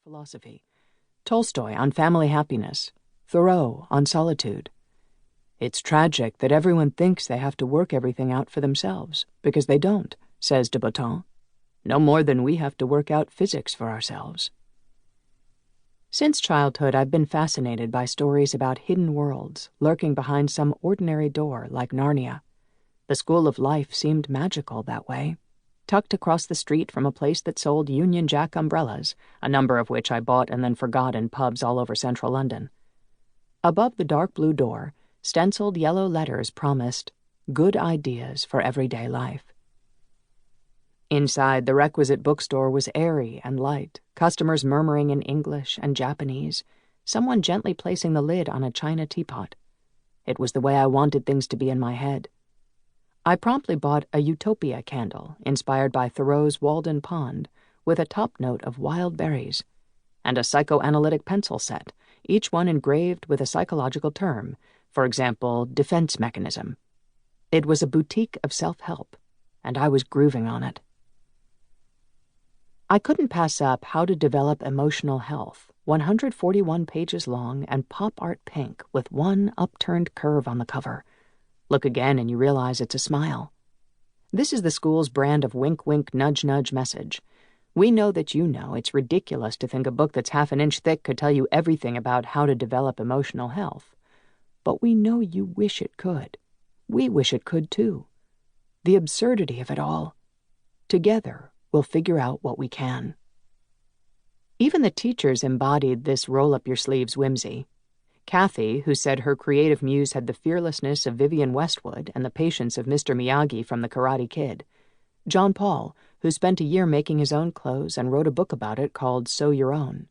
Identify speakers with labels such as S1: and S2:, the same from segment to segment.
S1: philosophy, Tolstoy on family happiness, Thoreau on solitude. It's tragic that everyone thinks they have to work everything out for themselves, because they don't, says de Botton, no more than we have to work out physics for ourselves. Since childhood, I've been fascinated by stories about hidden worlds lurking behind some ordinary door like Narnia. The School of Life seemed magical that way, tucked across the street from a place that sold Union Jack umbrellas, a number of which I bought and then forgot in pubs all over central London. Above the dark blue door, stenciled yellow letters promised good ideas for everyday life. Inside, the requisite bookstore was airy and light, customers murmuring in English and Japanese, someone gently placing the lid on a china teapot. It was the way I wanted things to be in my head. I promptly bought a Utopia candle, inspired by Thoreau's Walden Pond, with a top note of wild berries, and a psychoanalytic pencil set, each one engraved with a psychological term, for example, defense mechanism. It was a boutique of self-help, and I was grooving on it. I couldn't pass up How to Develop Emotional Health, 141 pages long and pop art pink with one upturned curve on the cover. Look again and you realize it's a smile. This is the school's brand of wink-wink, nudge-nudge message. We know that you know it's ridiculous to think a book that's half an inch thick could tell you everything about how to develop emotional health. But we know you wish it could. We wish it could too. The absurdity of it all. Together, we'll figure out what we can. Even the teachers embodied this roll-up-your-sleeves whimsy. Kathy, who said her creative muse had the fearlessness of Vivian Westwood and the patience of Mr. Miyagi from The Karate Kid. John Paul, who spent a year making his own clothes and wrote a book about it called Sew Your Own.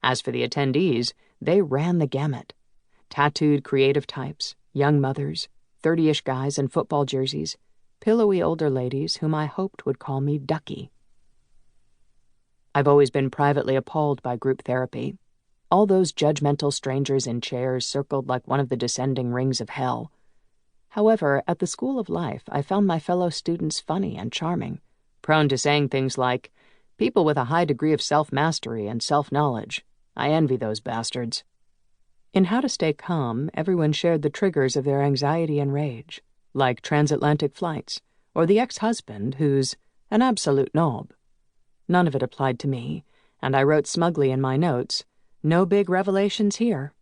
S1: As for the attendees, they ran the gamut. Tattooed creative types, young mothers, 30-ish guys in football jerseys, pillowy older ladies whom I hoped would call me Ducky. I've always been privately appalled by group therapy. All those judgmental strangers in chairs circled like one of the descending rings of hell. However, at the School of Life, I found my fellow students funny and charming, prone to saying things like, "People with a high degree of self-mastery and self-knowledge. I envy those bastards." In How to Stay Calm, everyone shared the triggers of their anxiety and rage, like transatlantic flights, or the ex-husband who's an absolute knob. None of it applied to me, and I wrote smugly in my notes, "No big revelations here."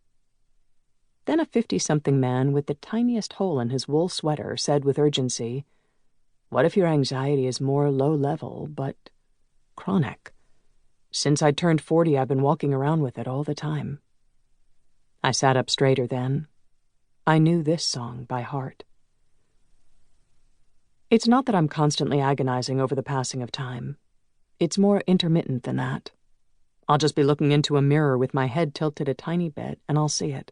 S1: Then a 50-something man with the tiniest hole in his wool sweater said with urgency, "What if your anxiety is more low-level, but chronic? Since I turned 40, I've been walking around with it all the time." I sat up straighter then. I knew this song by heart. It's not that I'm constantly agonizing over the passing of time. It's more intermittent than that. I'll just be looking into a mirror with my head tilted a tiny bit, and I'll see it.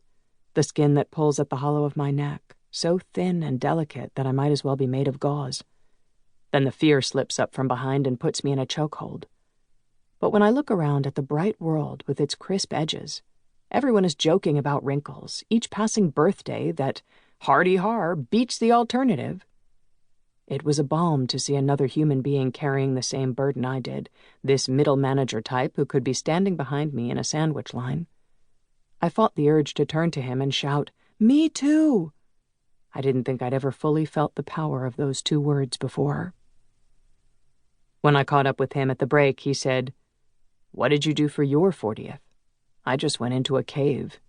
S1: The skin that pulls at the hollow of my neck, so thin and delicate that I might as well be made of gauze. Then the fear slips up from behind and puts me in a chokehold. But when I look around at the bright world with its crisp edges, everyone is joking about wrinkles, each passing birthday that, hardy-har, beats the alternative. It was a balm to see another human being carrying the same burden I did, this middle manager type who could be standing behind me in a sandwich line. I fought the urge to turn to him and shout, "Me too!" I didn't think I'd ever fully felt the power of those two words before. When I caught up with him at the break, he said, "What did you do for your 40th? I just went into a cave."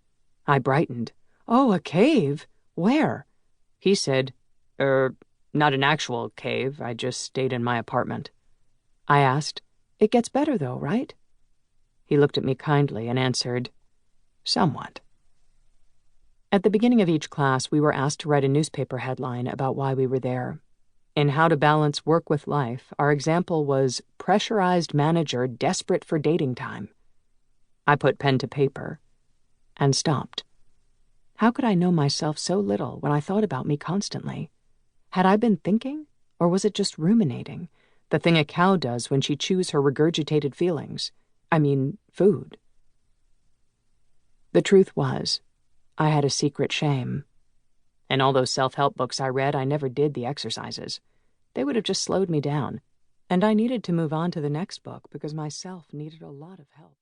S1: I brightened. "Oh, a cave? Where?" He said, Not an actual cave. I just stayed in my apartment." I asked, "It gets better, though, right?" He looked at me kindly and answered, "Somewhat." At the beginning of each class, we were asked to write a newspaper headline about why we were there. In How to Balance Work with Life, our example was Pressurized Manager Desperate for Dating Time. I put pen to paper and stopped. How could I know myself so little when I thought about me constantly? Had I been thinking, or was it just ruminating, the thing a cow does when she chews her regurgitated feelings? I mean, food. The truth was, I had a secret shame. In all those self-help books I read, I never did the exercises. They would have just slowed me down, and I needed to move on to the next book because myself needed a lot of help.